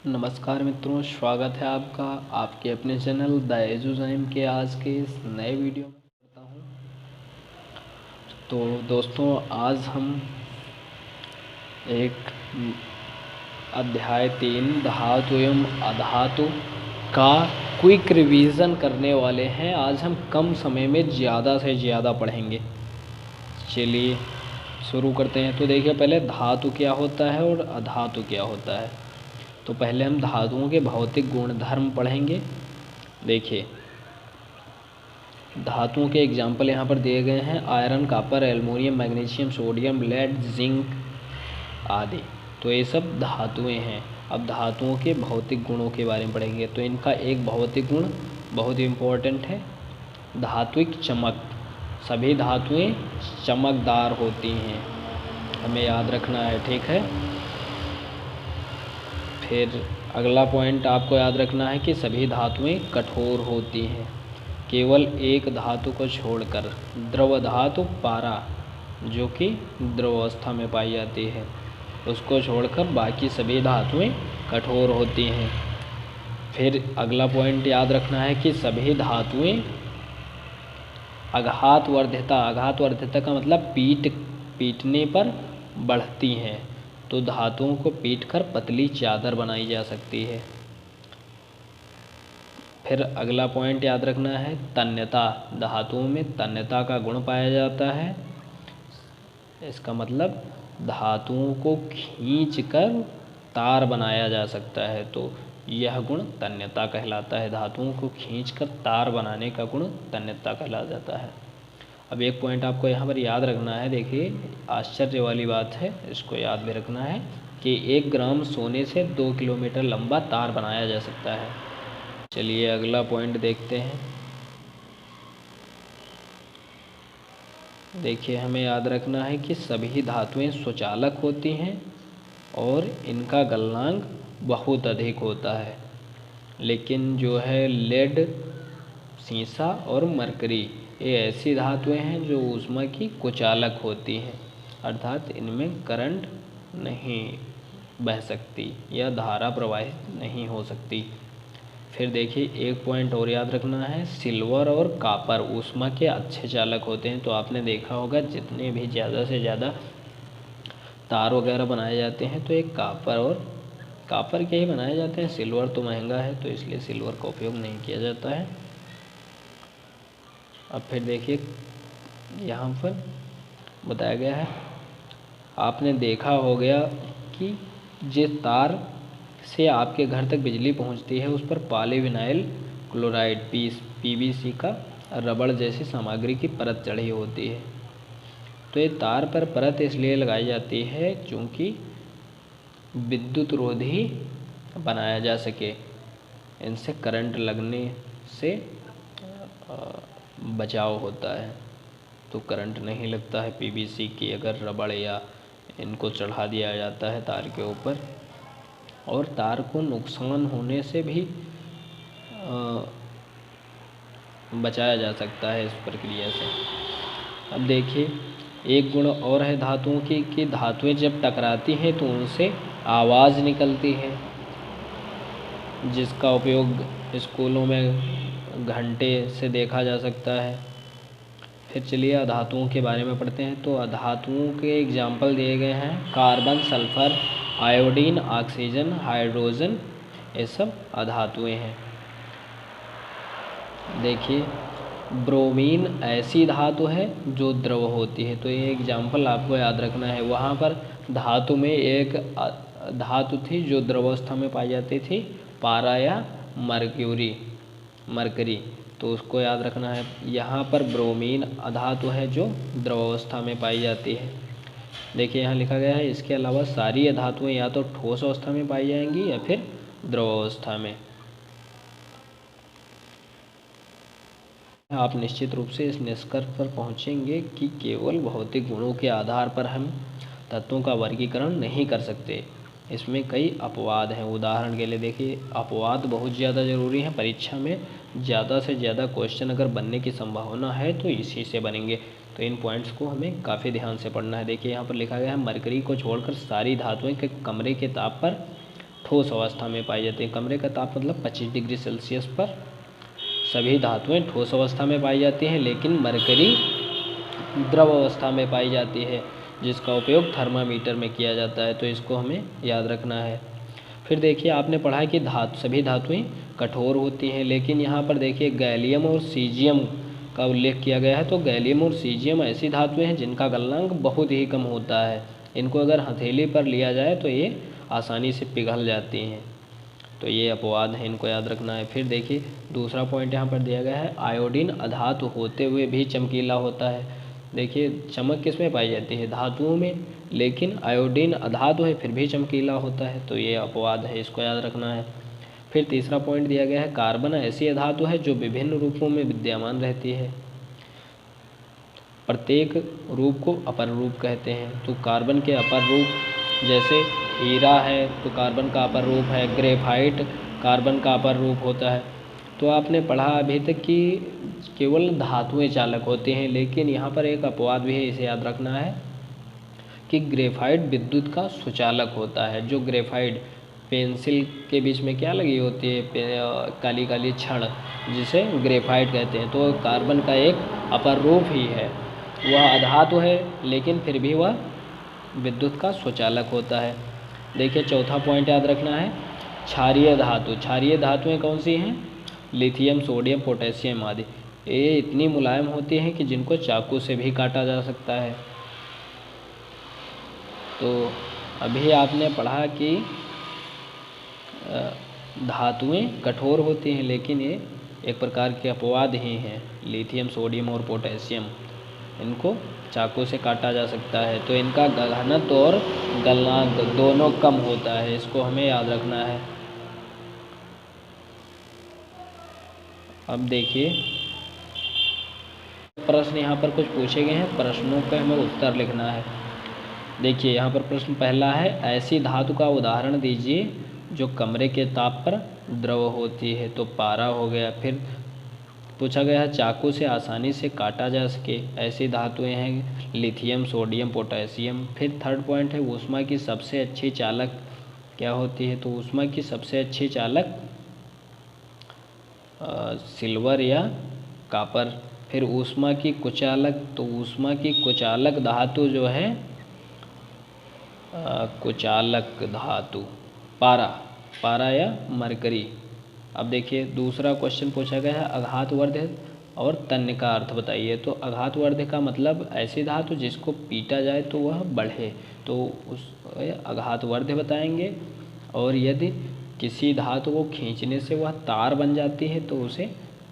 नमस्कार मित्रों, स्वागत है आपका आपके अपने चैनल द एजुजाइम के आज के इस नए वीडियो में करता हूँ। तो दोस्तों, आज हम एक अध्याय 3 धातु एवं अधातु का क्विक रिवीजन करने वाले हैं। आज हम कम समय में ज़्यादा से ज़्यादा पढ़ेंगे। चलिए शुरू करते हैं। तो देखिए, पहले धातु क्या होता है और अधातु क्या होता है। तो पहले हम धातुओं के भौतिक गुणधर्म पढ़ेंगे। देखिए, धातुओं के एग्जाम्पल यहाँ पर दिए गए हैं: iron, copper, aluminium, magnesium, sodium, lead, zinc आदि। तो ये सब धातुएं हैं। अब धातुओं के भौतिक गुणों के बारे में पढ़ेंगे। तो इनका एक भौतिक गुण बहुत इम्पोर्टेंट है, धात्विक चमक। सभी धातुएं चमकदार होती हैं, हमें याद रखना है, ठीक है। फिर अगला पॉइंट आपको याद रखना है कि सभी धातुएं कठोर होती हैं, केवल एक धातु को छोड़कर। द्रव धातु पारा, जो कि द्रव अवस्था में पाई जाती है, उसको छोड़कर बाकी सभी धातुएं कठोर होती हैं। फिर अगला पॉइंट याद रखना है कि सभी धातुएं आघातवर्धिता। आघातवर्धिता का मतलब पीटने पर बढ़ती हैं। तो धातुओं को पीटकर पतली चादर बनाई जा सकती है। फिर अगला पॉइंट याद रखना है तन्यता। धातुओं में तन्यता का गुण पाया जाता है। इसका मतलब धातुओं को खींचकर तार बनाया जा सकता है, तो यह गुण तन्यता कहलाता है। धातुओं को खींचकर तार बनाने का गुण तन्यता कहला जाता है। अब एक पॉइंट आपको यहाँ पर याद रखना है। देखिए, आश्चर्य वाली बात है, इसको याद भी रखना है कि 1 ग्राम सोने से 2 किलोमीटर लंबा तार बनाया जा सकता है। चलिए अगला पॉइंट देखते हैं। देखिए, हमें याद रखना है कि सभी धातुएं स्वचालक होती हैं और इनका गलनांक बहुत अधिक होता है। लेकिन जो है लेड, सीसा और मरकरी, ये ऐसी धातुएं हैं जो ऊष्मा की कुचालक होती हैं, अर्थात इनमें करंट नहीं बह सकती या धारा प्रवाहित नहीं हो सकती। फिर देखिए, एक पॉइंट और याद रखना है, सिल्वर और कॉपर ऊष्मा के अच्छे चालक होते हैं। तो आपने देखा होगा जितने भी ज़्यादा से ज़्यादा तार वगैरह बनाए जाते हैं तो एक कॉपर के ही बनाए जाते हैं। सिल्वर तो महंगा है, तो इसलिए सिल्वर का उपयोग नहीं किया जाता है। अब फिर देखिए, यहाँ पर बताया गया है, आपने देखा हो गया कि जिस तार से आपके घर तक बिजली पहुँचती है उस पर पॉलीविनाइल क्लोराइड पीवीसी का रबड़ जैसी सामग्री की परत चढ़ी होती है। तो ये तार पर परत इसलिए लगाई जाती है क्योंकि विद्युत रोधी बनाया जा सके, इनसे करंट लगने से बचाव होता है। तो करंट नहीं लगता है पीवीसी की अगर रबड़ या इनको चढ़ा दिया जाता है तार के ऊपर, और तार को नुकसान होने से भी बचाया जा सकता है इस प्रक्रिया से। अब देखिए, एक गुण और है धातुओं की कि धातुएं जब टकराती हैं तो उनसे आवाज़ निकलती है, जिसका उपयोग स्कूलों में घंटे से देखा जा सकता है। फिर चलिए अधातुओं के बारे में पढ़ते हैं। तो अधातुओं के एग्जाम्पल दिए गए हैं: carbon, sulphur, iodine, oxygen, hydrogen, ये सब अधातुएं हैं। देखिए, ब्रोमीन ऐसी धातु है जो द्रव होती है। तो ये एग्जाम्पल आपको याद रखना है। वहाँ पर धातु में एक धातु थी जो द्रवावस्था में पाई जाती थी, पारा या मरकरी, तो उसको याद रखना है। यहाँ पर ब्रोमीन अधातु है जो द्रवावस्था में पाई जाती है। देखिए, यहाँ लिखा गया है, इसके अलावा सारी धातुएं या तो ठोस अवस्था में पाई जाएंगी या फिर द्रव अवस्था में। आप निश्चित रूप से इस निष्कर्ष पर पहुँचेंगे कि केवल भौतिक गुणों के आधार पर हम तत्वों का वर्गीकरण नहीं कर सकते। इसमें कई अपवाद हैं। उदाहरण के लिए देखिए, अपवाद बहुत ज़्यादा ज़रूरी हैं। परीक्षा में ज़्यादा से ज़्यादा क्वेश्चन अगर बनने की संभावना है तो इसी से बनेंगे। तो इन पॉइंट्स को हमें काफ़ी ध्यान से पढ़ना है। देखिए, यहाँ पर लिखा गया है, मरकरी को छोड़कर सारी धातुएं के कमरे के ताप पर ठोस अवस्था में पाई जाती है। कमरे का ताप मतलब 25 डिग्री सेल्सियस पर सभी धातुएं ठोस अवस्था में पाई जाती हैं, लेकिन मरकरी द्रव अवस्था में पाई जाती है, जिसका उपयोग थर्मामीटर में किया जाता है। तो इसको हमें याद रखना है। फिर देखिए, आपने पढ़ा है कि सभी धातुएं कठोर होती हैं, लेकिन यहाँ पर देखिए गैलियम और सीजियम का उल्लेख किया गया है। तो गैलियम और सीजियम ऐसी धातुएं हैं जिनका गलनांक बहुत ही कम होता है। इनको अगर हथेली पर लिया जाए तो ये आसानी से पिघल जाती हैं। तो ये अपवाद है, इनको याद रखना है। फिर देखिए, दूसरा पॉइंट यहाँ पर दिया गया है, आयोडीन अधातु होते हुए भी चमकीला होता है। देखिए, चमक किस में पाई जाती है? धातुओं में, लेकिन आयोडीन अधातु है फिर भी चमकीला होता है। तो ये अपवाद है, इसको याद रखना है। फिर तीसरा पॉइंट दिया गया है, कार्बन ऐसी धातु है जो विभिन्न रूपों में विद्यमान रहती है। प्रत्येक रूप को अपर रूप कहते हैं। तो कार्बन के अपर रूप जैसे हीरा है तो कार्बन का अपर रूप है, ग्रेफाइट कार्बन का अपर रूप होता है। तो आपने पढ़ा अभी तक कि केवल धातुएं चालक होती हैं, लेकिन यहाँ पर एक अपवाद भी है, इसे याद रखना है कि ग्रेफाइट विद्युत का सुचालक होता है। जो ग्रेफाइट पेंसिल के बीच में क्या लगी होती है, काली काली छड़, जिसे ग्रेफाइट कहते हैं। तो कार्बन का एक अपर रूप ही है, वह अधातु है लेकिन फिर भी वह विद्युत का सुचालक होता है। देखिए, चौथा पॉइंट याद रखना है, क्षारीय धातु। क्षारीय धातुएं कौन सी हैं? लिथियम, सोडियम, पोटेशियम आदि। ये इतनी मुलायम होती हैं कि जिनको चाकू से भी काटा जा सकता है। तो अभी आपने पढ़ा कि धातुएं कठोर होती हैं, लेकिन ये एक प्रकार के अपवाद ही हैं। लिथियम, सोडियम और पोटेशियम, इनको चाकू से काटा जा सकता है। तो इनका घनत्व और गलनांक दोनों कम होता है, इसको हमें याद रखना है। अब देखिए, प्रश्न यहाँ पर कुछ पूछे गए हैं, प्रश्नों का हमें उत्तर लिखना है। देखिए, यहाँ पर प्रश्न पहला है, ऐसी धातु का उदाहरण दीजिए जो कमरे के ताप पर द्रव होती है। तो पारा हो गया। फिर पूछा गया है, चाकू से आसानी से काटा जा सके। ऐसी धातुएं हैं लिथियम, सोडियम, पोटेशियम। फिर थर्ड पॉइंट है, ऊष्मा की सबसे अच्छी चालक क्या होती है? तो ऊष्मा की सबसे अच्छी चालक सिल्वर या कॉपर। फिर ऊष्मा की कुचालक, तो ऊष्मा की कुचालक धातु जो है कुचालक धातु पारा या मरकरी। अब देखिए, दूसरा क्वेश्चन पूछा गया है, आघातवर्ध और तन्य का अर्थ बताइए। तो आघातवर्ध का मतलब ऐसी धातु जिसको पीटा जाए तो वह बढ़े, तो उस आघातवर्ध बताएंगे। और यदि किसी धातु को खींचने से वह तार बन जाती है तो उसे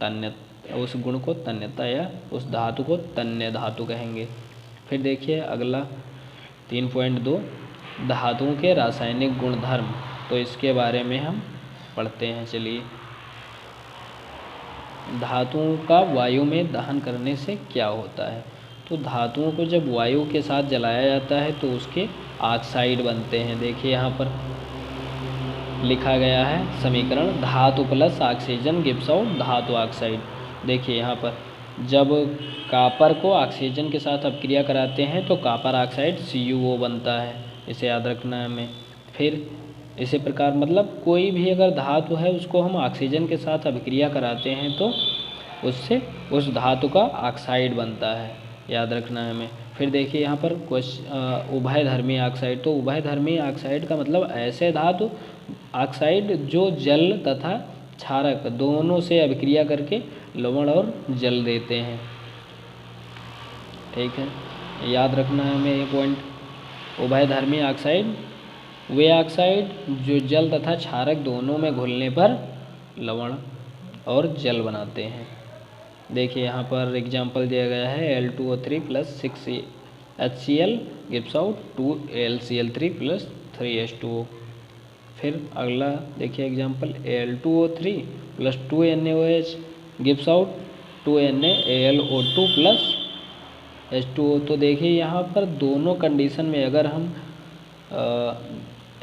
तन्य, उस गुण को तन्यता या उस धातु को तन्य धातु कहेंगे। फिर देखिए अगला 3.2, धातुओं के रासायनिक गुणधर्म। तो इसके बारे में हम पढ़ते हैं। चलिए, धातुओं का वायु में दहन करने से क्या होता है? तो धातुओं को जब वायु के साथ जलाया जाता है तो उसके ऑक्साइड बनते हैं। देखिए, यहाँ पर लिखा गया है समीकरण, धातु प्लस ऑक्सीजन गिव्स आउट धातु ऑक्साइड। देखिए, यहाँ पर जब कॉपर को ऑक्सीजन के साथ अपक्रिया कराते हैं तो कॉपर ऑक्साइड CuO बनता है, इसे याद रखना है हमें। फिर इसी प्रकार मतलब कोई भी अगर धातु है उसको हम ऑक्सीजन के साथ अभिक्रिया कराते हैं तो उससे उस धातु का ऑक्साइड बनता है, याद रखना है हमें। फिर देखिए, यहाँ पर उभयधर्मी ऑक्साइड। तो उभयधर्मी ऑक्साइड का मतलब ऐसे धातु ऑक्साइड जो जल तथा क्षारक दोनों से अभिक्रिया करके लवण और जल देते हैं। ठीक है, याद रखना है हमें ये पॉइंट। उभयधर्मी ऑक्साइड वे ऑक्साइड जो जल तथा क्षारक दोनों में घुलने पर लवण और जल बनाते हैं। देखिए, यहाँ पर एग्जाम्पल दिया गया है, Al2O3 + 6HCl gives out 2AlCl3 + 3H2O। फिर अगला देखिए example, Al2O3 + 2NaOH gives out 2NaAlO2 + H2O। तो देखिए, यहाँ पर दोनों कंडीशन में अगर हम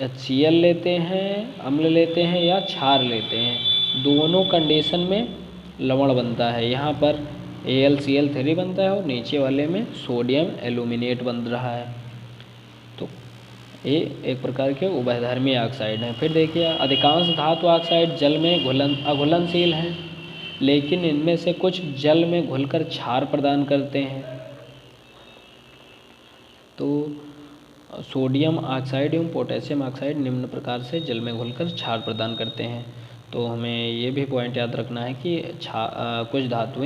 HCl लेते हैं, अम्ल लेते हैं या क्षार लेते हैं, दोनों कंडीशन में लवण बनता है। यहाँ पर AlCl3 बनता है और नीचे वाले में सोडियम एल्यूमिनेट बन रहा है। तो ये एक प्रकार के उभयधर्मी ऑक्साइड हैं। फिर देखिए अधिकांश धातु ऑक्साइड जल में अघुलनशील हैं, लेकिन इनमें से कुछ जल में घुलकर क्षार प्रदान करते हैं। तो सोडियम ऑक्साइड एवं पोटेशियम ऑक्साइड निम्न प्रकार से जल में घुलकर क्षार प्रदान करते हैं। तो हमें ये भी पॉइंट याद रखना है कि कुछ धातु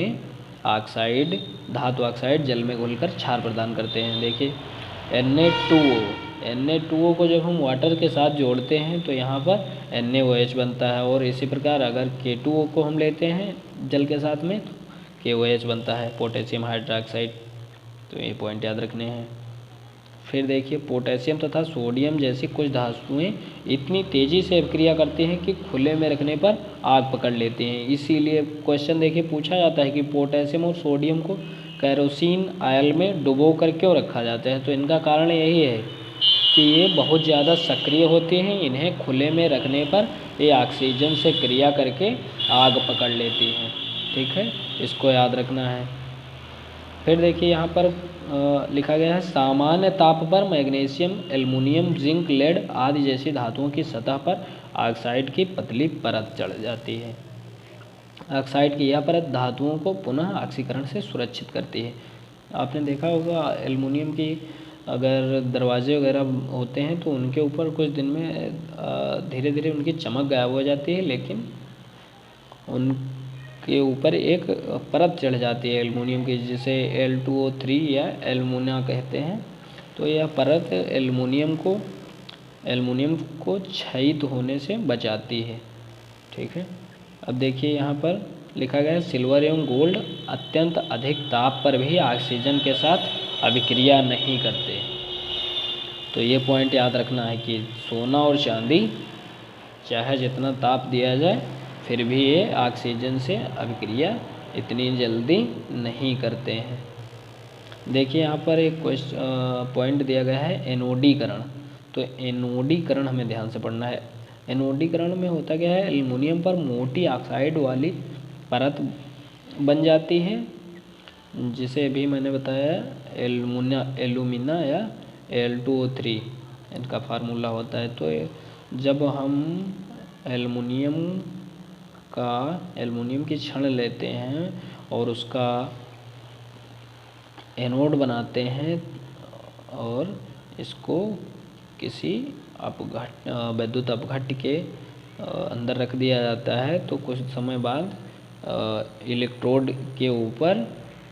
ऑक्साइड जल में घुलकर क्षार प्रदान करते हैं। देखिए Na2O को जब हम वाटर के साथ जोड़ते हैं तो यहाँ पर NaOH बनता है, और इसी प्रकार अगर K2O को हम लेते हैं जल के साथ में तो KOH बनता है, पोटेशियम हाइड्रोक्साइड। तो ये पॉइंट याद रखने हैं। फिर देखिए पोटेशियम तथा सोडियम जैसी कुछ धातुएं इतनी तेज़ी से अभिक्रिया करती हैं कि खुले में रखने पर आग पकड़ लेती हैं। इसीलिए क्वेश्चन देखिए पूछा जाता है कि पोटेशियम और सोडियम को कैरोसिन ऑयल में डुबो कर क्यों रखा जाता है। तो इनका कारण यही है कि ये बहुत ज़्यादा सक्रिय होती हैं, इन्हें खुले में रखने पर ये ऑक्सीजन से क्रिया करके आग पकड़ लेती हैं। ठीक है, इसको याद रखना है। फिर देखिए यहाँ पर लिखा गया है सामान्य ताप पर मैग्नीशियम, एल्युमिनियम, जिंक, लेड आदि जैसी धातुओं की सतह पर ऑक्साइड की पतली परत चढ़ जाती है। ऑक्साइड की यह परत धातुओं को पुनः ऑक्सीकरण से सुरक्षित करती है। आपने देखा होगा एल्युमिनियम की अगर दरवाजे वगैरह होते हैं तो उनके ऊपर कुछ दिन में धीरे धीरे उनकी चमक गायब हो जाती है, लेकिन उनके ऊपर एक परत चढ़ जाती है एल्युमिनियम की, जिसे Al2O3 या एल्युमिना कहते हैं। तो यह परत एल्युमिनियम को क्षयित होने से बचाती है। ठीक है, अब देखिए यहाँ पर लिखा गया है सिल्वर एवं गोल्ड अत्यंत अधिक ताप पर भी ऑक्सीजन के साथ अभिक्रिया नहीं करते। तो ये पॉइंट याद रखना है कि सोना और चांदी चाहे जितना ताप दिया जाए फिर भी ये ऑक्सीजन से अभिक्रिया इतनी जल्दी नहीं करते हैं। देखिए यहाँ पर एक पॉइंट दिया गया है एनोडीकरण। तो एनोडीकरण हमें ध्यान से पढ़ना है। एनोडीकरण में होता क्या है, एल्युमिनियम पर मोटी ऑक्साइड वाली परत बन जाती है, जिसे अभी मैंने बताया एल्युमिना या Al2O3 इनका फार्मूला होता है। तो जब हम एल्युमिनियम की छड़ लेते हैं और उसका एनोड बनाते हैं और इसको किसी विद्युत अपघट्य के अंदर रख दिया जाता है, तो कुछ समय बाद इलेक्ट्रोड के ऊपर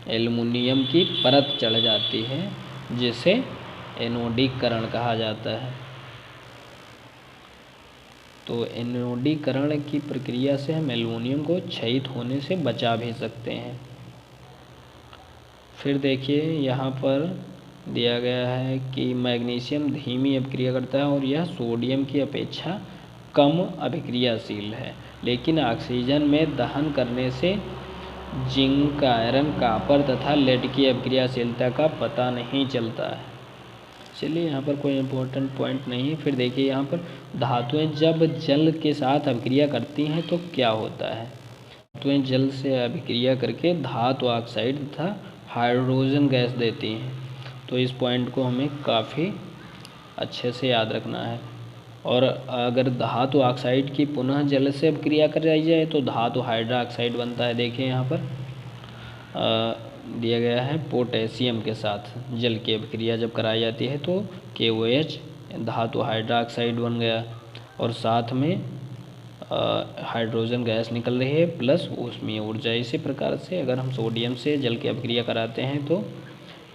एल्युमिनियम की परत चढ़ जाती है, जिसे एनोडीकरण कहा जाता है। तो एनोडीकरण की प्रक्रिया से हम एल्युमिनियम को क्षयित होने से बचा भी सकते हैं। फिर देखिए यहाँ पर दिया गया है कि मैग्नीशियम धीमी अभिक्रिया करता है और यह सोडियम की अपेक्षा कम अभिक्रियाशील है, लेकिन ऑक्सीजन में दहन करने से जिंक, आयरन, कॉपर तथा लेड की अभिक्रियाशीलता का पता नहीं चलता है। चलिए यहाँ पर कोई इम्पोर्टेंट पॉइंट नहीं है। फिर देखिए यहाँ पर धातुएं जब जल के साथ अभिक्रिया करती हैं तो क्या होता है। धातुएं जल से अभिक्रिया करके धातु ऑक्साइड तथा हाइड्रोजन गैस देती हैं। तो इस पॉइंट को हमें काफ़ी अच्छे से याद रखना है। और अगर धातु ऑक्साइड की पुनः जल से अभिक्रिया कराई जाए तो धातु हाइड्रोक्साइड बनता है। देखिए यहाँ पर दिया गया है पोटेशियम के साथ जल की अभिक्रिया जब कराई जाती है तो KOH धातु हाइड्रोक्साइड बन गया, और साथ में हाइड्रोजन गैस निकल रही है प्लस ऊष्मीय ऊर्जा। इसी प्रकार से अगर हम सोडियम से जल की अभिक्रिया कराते हैं तो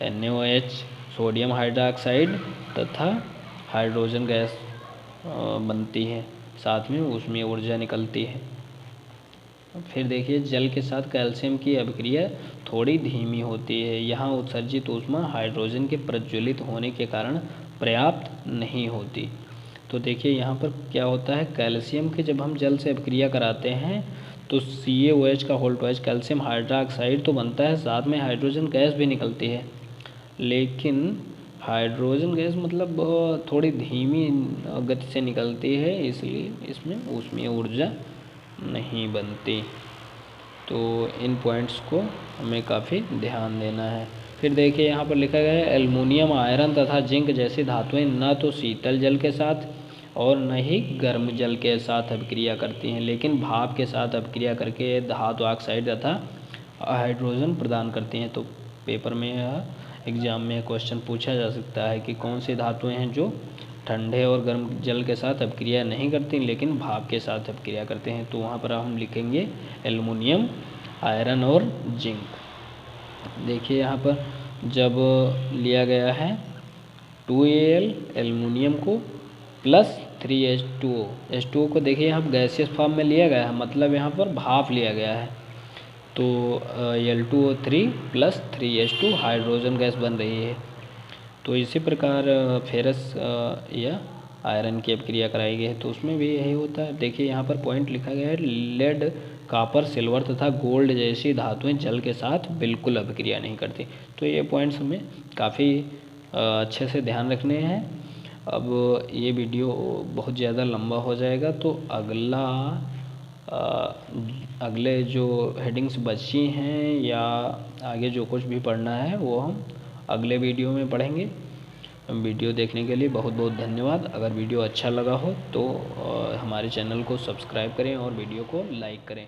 NaOH सोडियम हाइड्रोक्साइड तथा हाइड्रोजन गैस बनती है, साथ में ऊष्मीय ऊर्जा निकलती है। फिर देखिए जल के साथ कैल्शियम की अभिक्रिया थोड़ी धीमी होती है। यहाँ उत्सर्जित ऊष्मा हाइड्रोजन के प्रज्वलित होने के कारण पर्याप्त नहीं होती। तो देखिए यहाँ पर क्या होता है, कैल्शियम के जब हम जल से अभिक्रिया कराते हैं तो CaOH का होल ट्वाइस कैल्शियम हाइड्रोक्साइड तो बनता है, साथ में हाइड्रोजन गैस भी निकलती है, लेकिन हाइड्रोजन गैस मतलब थोड़ी धीमी गति से निकलती है, इसलिए इसमें ऊष्मीय ऊर्जा नहीं बनती। तो इन पॉइंट्स को हमें काफ़ी ध्यान देना है। फिर देखिए यहाँ पर लिखा गया है एल्युमिनियम, आयरन तथा जिंक जैसी धातुएं न तो शीतल जल के साथ और न ही गर्म जल के साथ अभिक्रिया करती हैं, लेकिन भाप के साथ अभिक्रिया करके धातु ऑक्साइड तथा हाइड्रोजन प्रदान करती हैं। तो पेपर में एग्जाम में क्वेश्चन पूछा जा सकता है कि कौन सी धातुएं हैं जो ठंडे और गर्म जल के साथ अभिक्रिया नहीं करती लेकिन भाप के साथ अभिक्रिया करते हैं। तो वहाँ पर हम लिखेंगे एल्युमिनियम, आयरन और जिंक। देखिए यहाँ पर जब लिया गया है 2Al एल्युमिनियम को प्लस 3H2O, H2O को देखिए यहाँ गैसियस फॉर्म में लिया गया है, मतलब यहाँ पर भाप लिया गया है। तो Al2O3 plus 3H2 hydrogen gas बन रही है। तो इसी प्रकार फेरस या आयरन की अभिक्रिया कराई गई है तो उसमें भी यही होता है। देखिए यहाँ पर पॉइंट लिखा गया है लेड, कॉपर, सिल्वर तथा गोल्ड जैसी धातुएं जल के साथ बिल्कुल अभिक्रिया नहीं करती। तो ये पॉइंट्स हमें काफ़ी अच्छे से ध्यान रखने हैं। अब ये वीडियो बहुत ज़्यादा लंबा हो जाएगा तो अगले जो हेडिंग्स बची हैं या आगे जो कुछ भी पढ़ना है वो हम अगले वीडियो में पढ़ेंगे। वीडियो देखने के लिए बहुत बहुत धन्यवाद। अगर वीडियो अच्छा लगा हो तो हमारे चैनल को सब्सक्राइब करें और वीडियो को लाइक करें।